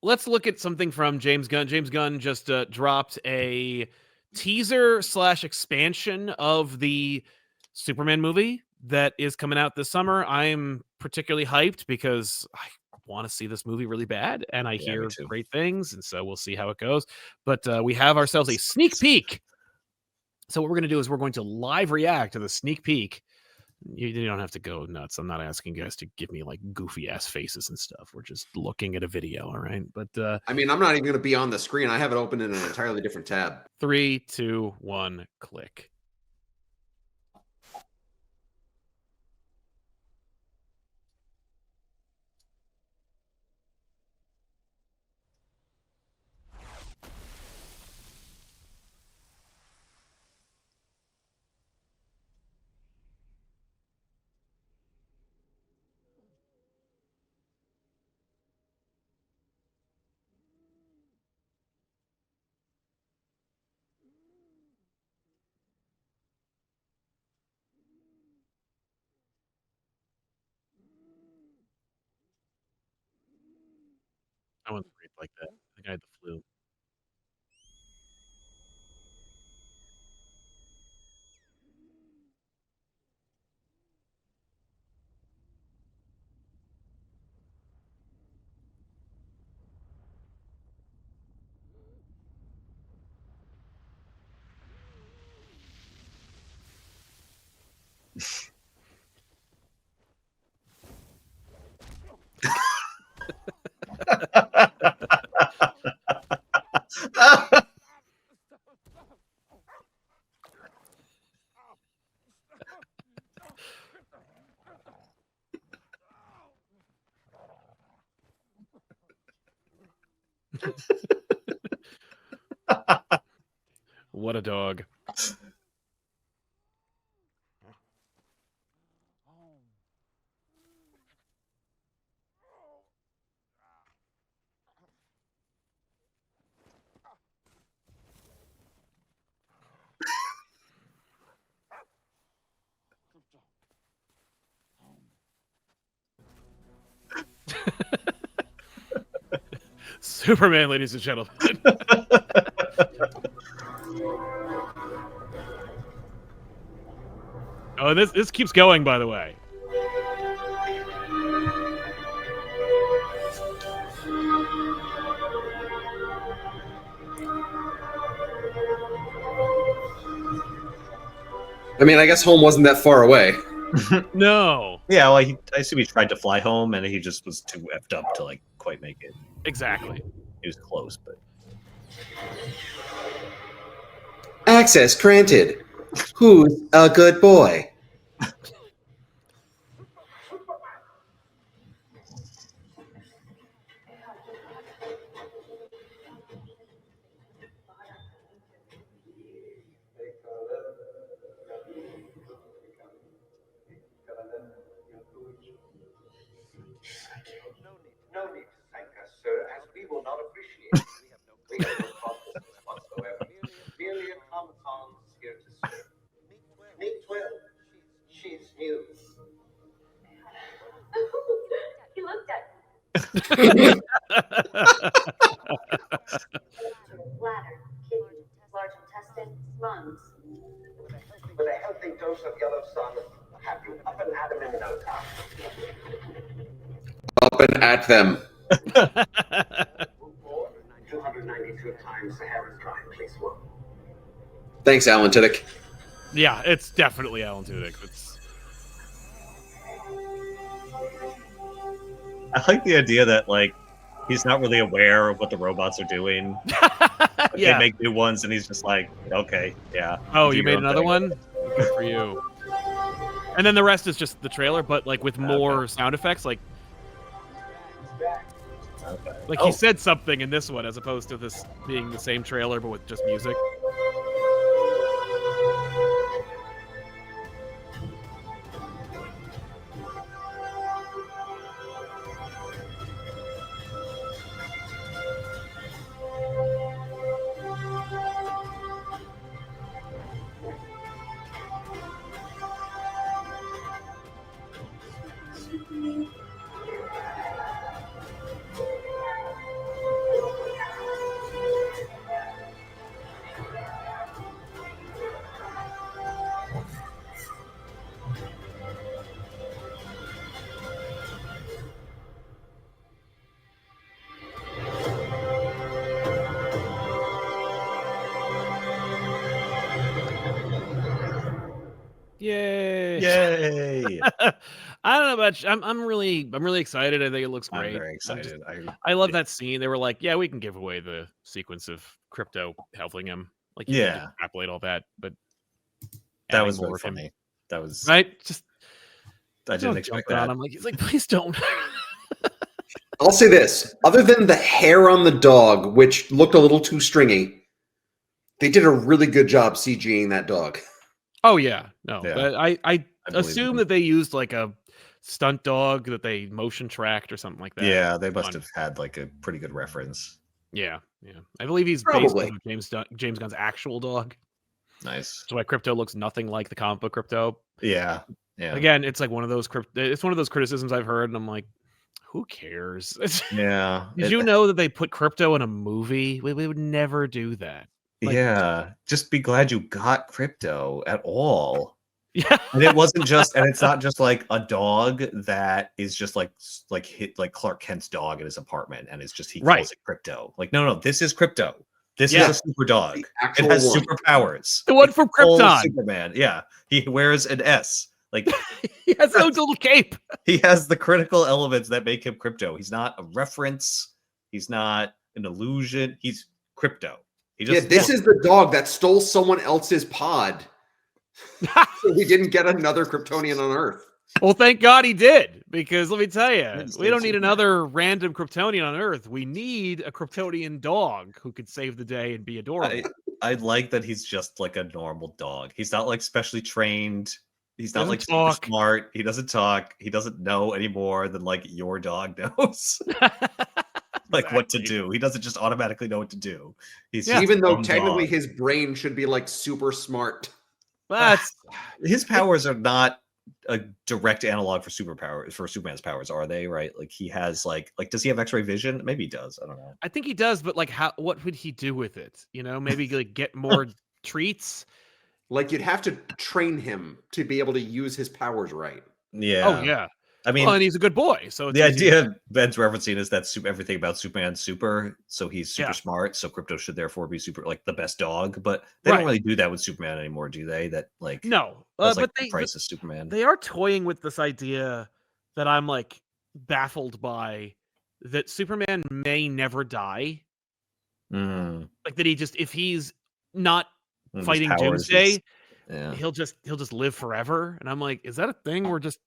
let's look at something from James Gunn. James Gunn just dropped a teaser / expansion of the Superman movie that is coming out this summer. I'm particularly hyped because I want to see this movie really bad, and I hear great things, and so we'll see how it goes. But we have ourselves a sneak peek. So what we're going to do is we're going to live react to the sneak peek. You don't have to go nuts. I'm not asking you guys to give me like goofy ass faces and stuff. We're just looking at a video, all right? But I mean, I'm not even going to be on the screen. I have it open in an entirely different tab. 3, 2, 1, click. I wasn't great like that. I think I had the flu. What a dog. Superman, ladies and gentlemen. Oh, this keeps going, by the way. I mean, I guess home wasn't that far away. No. Yeah, well, I assume he tried to fly home, and he just was too effed up to like quite make it. Exactly. He was close, but Access granted. Who's a good boy? No need to thank us, sir, as we will not appreciate it. We have no confidence whatsoever. Merely a Comic-Con here to serve. Meet 12. She's new. He looked at me. Bladder, kidney, large intestine, lungs. With a healthy dose of yellow sun, have you up and at 'em in no time. Up and at them. 292 times Sahara's drying, please. One. Thanks, Alan Tudyk. Yeah, it's definitely Alan Tudyk. I like the idea that like he's not really aware of what the robots are doing. Yeah. They make new ones, and he's just like, okay, yeah. Oh, you made another one? Good for you. And then the rest is just the trailer, but like with more sound effects, like he said something in this one as opposed to this being the same trailer but with just music. Yay! I don't know about I'm really excited. I think it looks I'm great. very excited. I love that scene. They were like, yeah, we can give away the sequence of Krypto helping him. Like, you can Yeah. extrapolate all that, but That adding was more really of him, funny. That was right? Just I didn't don't expect jump on that. him. Like, he's like, please don't. I'll say this: other than the hair on the dog, which looked a little too stringy, they did a really good job CGing that dog. Oh yeah, no. Yeah. But I I believe assume them. that they used like a stunt dog that they motion tracked or something like that. Yeah, they must on- have had like a pretty good reference. Yeah, yeah. I believe he's based Probably. on James Gunn's actual dog. Nice. That's why Krypto looks nothing like the comic book Krypto. Yeah. Yeah. Again, it's like one of those it's one of those criticisms I've heard, and I'm like, who cares? Yeah. Did you know that they put Krypto in a movie? We would never do that. Like, Yeah. Just be glad you got Krypto at all. yeah. And it wasn't just, and it's not just like a dog that is just like hit like Clark Kent's dog in his apartment, and it's just he Right. calls it Krypto. Like, no, this is Krypto. This Yeah. is a super dog. The It actual has one. superpowers. The one It's from full Krypton. Superman. Yeah, he wears an S. Like He has no little cape. he has the critical elements that make him Krypto. He's not a reference. He's not an illusion. He's Krypto. He just Yeah, this is the dog that stole someone else's pod, so we didn't get another Kryptonian on Earth. Well, thank God he did, because let me tell you, Didn't we save don't need Superman. another random Kryptonian on Earth. We need a Kryptonian dog who could save the day and be adorable. I like that he's just like a normal dog. He's not like specially trained. He's not Doesn't like talk. super smart. He doesn't talk. He doesn't know any more than like your dog knows. Like what to Exactly. do. He doesn't just automatically know what to do. He's Yeah. just Even a though dumb technically dog. his brain should be like super smart. That's His powers are not a direct analog for superpowers for Superman's powers, are they? Right? Like he has like does he have X-ray vision? Maybe he does. I don't know. I think he does, but like, what would he do with it? You know, maybe like get more treats. Like you'd have to train him to be able to use his powers right. Yeah. Oh yeah. I mean, Well, and he's a good boy, so it's the easy. idea Ben's referencing is that everything about Superman's super, so he's super Yeah. smart. So Krypto should therefore be super like the best dog. But they Right. don't really do that with Superman anymore, do they? That like No, that's like but the price of Superman. they are toying with this idea that I'm like baffled by, that Superman may never die. Mm, Like that he just, if he's not and his fighting powers Doomsday, is- yeah. he'll just live forever. And I'm like, is that a thing we're just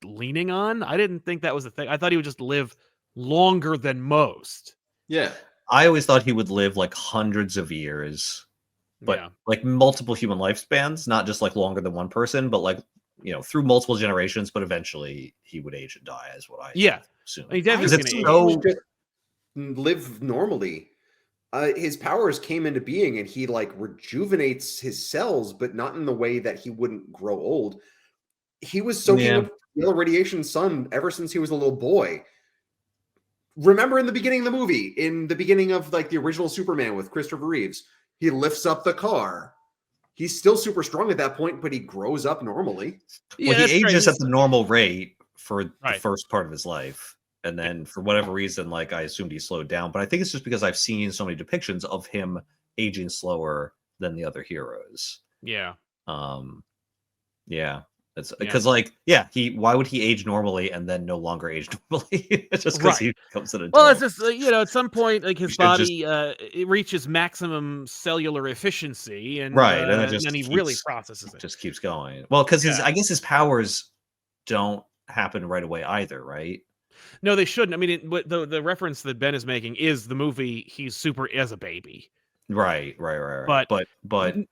leaning on? I didn't think that was a thing. I thought he would just live longer than most. Yeah. I always thought he would live like hundreds of years, but yeah. like multiple human lifespans, not just like longer than one person, but like through multiple generations. But eventually he would age and die, is what I Yeah. assume. He definitely Because gonna it's age. so He just live normally. His powers came into being and he like rejuvenates his cells, but not in the way that he wouldn't grow old. He was soaking Yeah. up yellow radiation sun ever since he was a little boy. Remember in the beginning of the movie, in the beginning of like the original Superman with Christopher Reeves, he lifts up the car. He's still super strong at that point, but he grows up normally. well, that's he right. ages at the normal rate for the Right. first part of his life. And then for whatever reason, like I assumed he slowed down. But I think it's just because I've seen so many depictions of him aging slower than the other heroes. Yeah. Yeah. It's because why would he age normally and then no longer age normally? Just because he becomes an adult. Well, it's just at some point, like his should just- body it reaches maximum cellular efficiency, and Right, and it just then he really keeps- processes it. just keeps going. Well, because Yeah. I guess his powers don't happen right away either, right? No, they shouldn't. I mean, the reference that Ben is making is the movie. He's super as a baby, Right. But- But and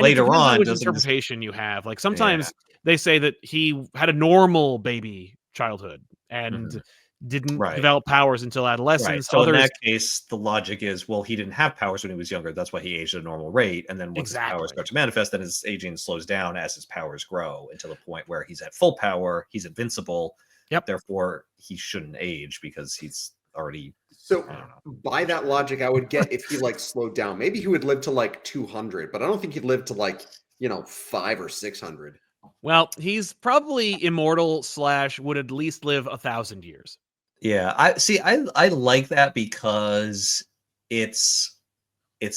later it depends on, which doesn't this- interpretation you have. Like sometimes they say that he had a normal baby childhood and didn't Right. develop powers until right. adolescence. So in Others, that case, the logic is, well, he didn't have powers when he was younger. That's why he aged at a normal rate. And then once his powers Exactly. start to manifest, then his aging slows down as his powers grow until the point where he's at full power. He's invincible. Yep. Therefore, he shouldn't age because he's already. So I don't know. by that logic, I would get if he like slowed down. Maybe he would live to like 200, but I don't think he'd live to like 500 or 600. well, he's probably immortal / would at least live 1,000 years. Yeah, I like that because it's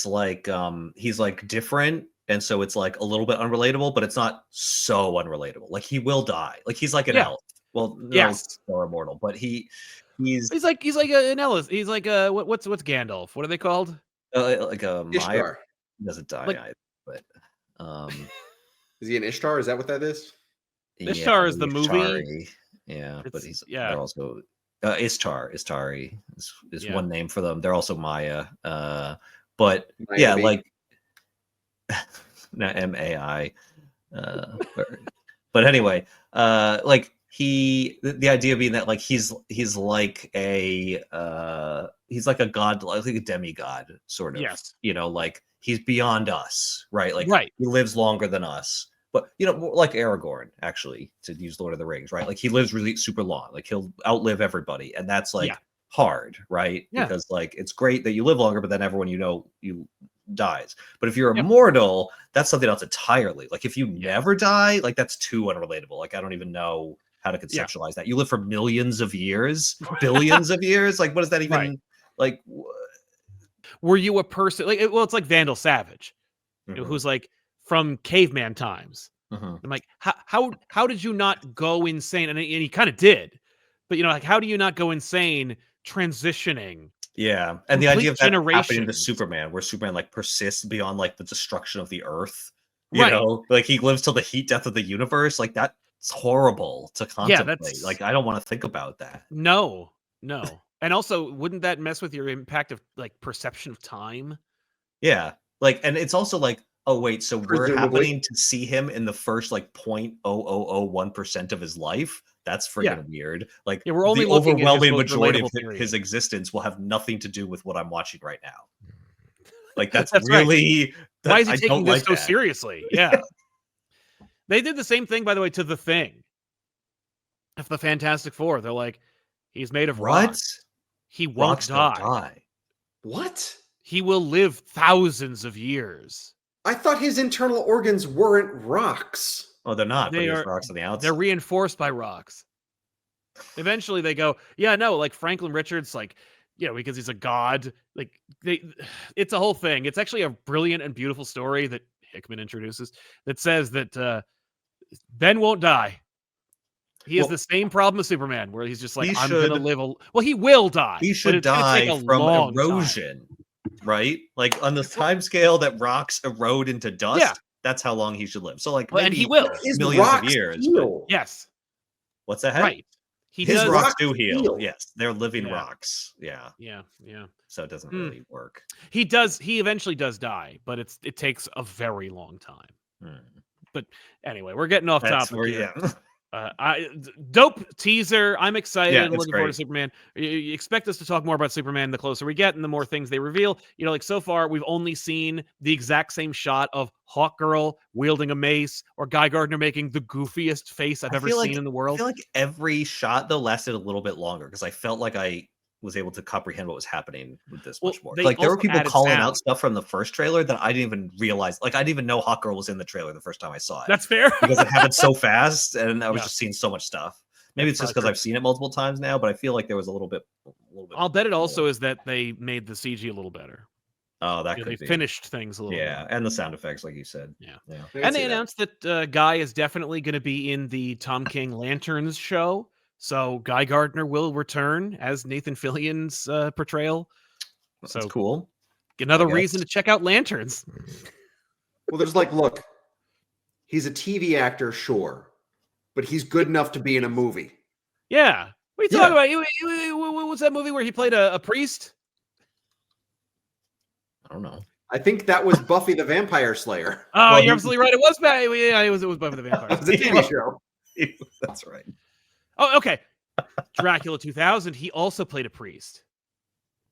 like he's like different and so it's like a little bit unrelatable, but it's not so unrelatable. Like he will die. Like he's like an Yeah. elf. Well, no, Yes. are immortal, but he's He's like an Ellis. He's like what's Gandalf? What are they called? like a Maya. Ishtar. He doesn't die Like- either, but Is he an Ishtar? Is that what that is? Ishtar is the movie. Ishari. Yeah, but It's- they're also Istari is Yeah. one name for them. They're also Maya. But yeah, Miami. like not MAI. But anyway, like the idea being that like he's like a god, like a demigod sort of. Yes. You know, like he's beyond us, right? Like Right. he lives longer than us. But you know, like Aragorn, actually, to use Lord of the Rings, right? Like he lives really super long. Like he'll outlive everybody, and that's like Yeah. hard, right? Yeah. Because like it's great that you live longer, but then everyone you dies. But if you're Yep. immortal, that's something else entirely. Like if you never die, like that's too unrelatable. Like I don't even know how to conceptualize that. You live for millions of years, billions of years. Like what does that even Right. like? Were you a person like? Well, it's like Vandal Savage, Mhm, who's like from caveman times. mhm. I'm like, how did you not go insane? And he kind of did, but you know, like, how do you not go insane transitioning? Yeah, and the Complete idea of that happening to generations. Superman, where Superman like persists beyond like the destruction of the Earth. Right. You know, like he lives till the heat death of the universe. Like that's horrible to contemplate. that's- Like I don't want to think about that. No. And also, wouldn't that mess with your impact of like perception of time? Yeah, like, and it's also like, oh wait, so we're Presumably. happening to see him in the first like 0.0001% of his life. That's freaking weird. Like, Yeah, we're only the looking at his overwhelming most majority relatable of period. his existence will have nothing to do with what I'm watching right now. Like that's, That's right. really Why is he I taking don't this like so that. seriously? Yeah. They did the same thing, by the way, to The Thing. Of the Fantastic Four. They're like, he's made of What? rock. He won't Rocks don't die. die. What? He will live thousands of years. I thought his internal organs weren't rocks. Oh, they're not. But They he has are- rocks on the outside. They're reinforced by rocks. Eventually they go, yeah, no, like Franklin Richards, like, you know, because he's a god. Like it's a whole thing. It's actually a brilliant and beautiful story that Hickman introduces that says that Ben won't die. He has Well, the same problem as Superman, where he's just like, he I'm gonna should- live well, he will die. He but should it's gonna take die a from long time. erosion, right? Like on the time scale that rocks erode into dust, Yeah. that's how long he should live. So like Well, and maybe he will. His millions of rocks years. But heal. Yes. what's that? Right. He His does. rocks do heal. heal. Yes, they're living Yeah. rocks. Yeah, Yeah. so it doesn't Hmm. really work. He does. He eventually does die, but it takes a very long time. Hmm. Anyway, we're getting off That's topic where, here. yeah. Dope teaser. I'm excited. Yeah, I'm it's looking forward to great. Superman. You expect us to talk more about Superman the closer we get and the more things they reveal. You know, like so far, we've only seen the exact same shot of Hawkgirl wielding a mace or Guy Gardner making the goofiest face I've I ever feel seen like- in the I world. feel like every shot though lasted a little bit longer because I felt like I was able to comprehend what was happening with this Well, much more. they Like there were also people added calling sound. out stuff from the first trailer that I didn't even realize. Like I didn't even know Hawkgirl was in the trailer the first time I saw it. That's fair. Because it happened so fast, and I was Yeah. just seeing so much stuff. Maybe it's just because probably I've seen it multiple times now, but I feel like there was a little bit. I'll bet it also is that they made the CG a little better. Oh, that You know, could they be. finished things a little Yeah, bit. and the sound effects, like you said. Yeah. I can And see they that. announced that Guy is definitely going to be in the Tom King Lanterns show. So Guy Gardner will return as Nathan Fillion's portrayal. That's So cool. another I guess. reason to check out Lanterns. Well, there's like, look, he's a TV actor, sure, but he's good enough to be in a movie. Yeah. What are you Yeah. talking about? What was that movie where he played a priest? I don't know. I think that was Buffy the Vampire Slayer. Oh, Well, you're he- absolutely right. It was bad. Yeah, it was Buffy the That Vampire. was a TV show. That's right. Oh, okay. Dracula 2000. He also played a priest.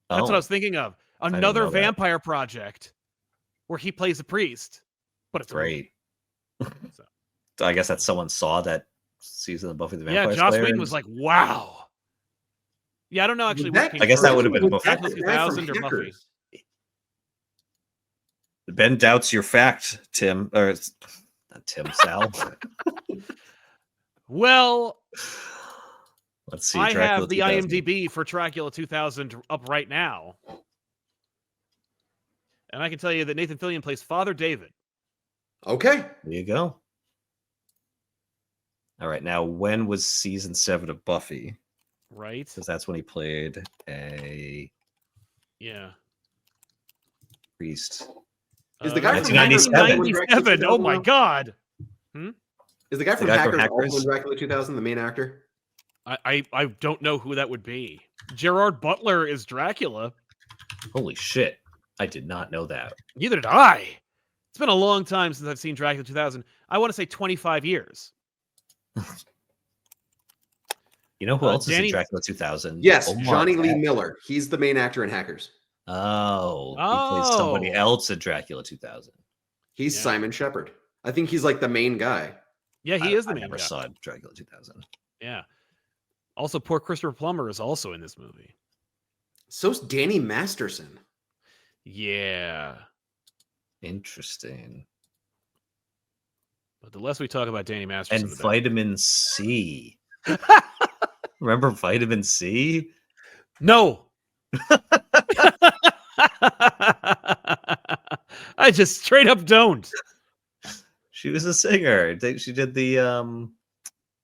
That's what I was thinking of. didn't Another know that. vampire project where he plays a priest. But it's a movie. Great. So. So I guess that someone saw that season of Buffy the Vampire Yeah, Joss Slayer Whedon and- was like, "Wow." Yeah, I don't know actually. That- Which I guess that would have been was before. that Dracula the guy from 2000 or Buffy. Hackers? Ben doubts your fact, Tim. Or not Tim, Sal. Well, Let's see. I Dracula have the 2000. IMDb for Dracula 2000 up right now. And I can tell you that Nathan Fillion plays Father David. Okay. There you go. All right, now when was season 7 of Buffy? Right. Because that's when he played a Yeah. priest. Is the guy from 1997. Oh my 2000? God. Is the guy from guy from Hackers Hackers? also in Dracula 2000, the main actor? I don't know who that would be. Gerard Butler is Dracula. Holy shit. I did not know that. Neither did I. It's been a long time since I've seen Dracula 2000. I want to say 25 years. You know who else is Danny- in Dracula 2000? Yes, Oh my Johnny Lee God. Miller. He's the main actor in Hackers. Oh, he plays somebody Oh. else in Dracula 2000. He's Yeah. Simon Shepard. I think he's like the main guy. Yeah, he is the main I never guy. saw Dracula 2000. Yeah. Also, poor Christopher Plummer is also in this movie. So's Danny Masterson. Yeah. Interesting. But the less we talk about Danny Masterson, And the better. vitamin C. Remember vitamin C? No. I just straight up don't. She was a singer. She did the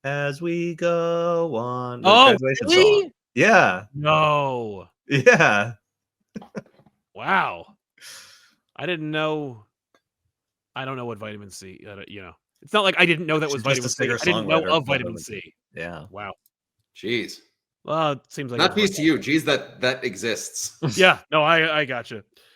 As We Go On. the Oh, graduation really? song. Yeah. No. Yeah. Wow. I didn't know. I don't know what vitamin C. It's not like I didn't know that was She's just a vitamin C. I didn't know singer-songwriter of for vitamin vitamin C. Yeah. Wow. Jeez. Well, it seems like Not everyone peace to you. Jeez, that exists. Yeah, no, I gotcha.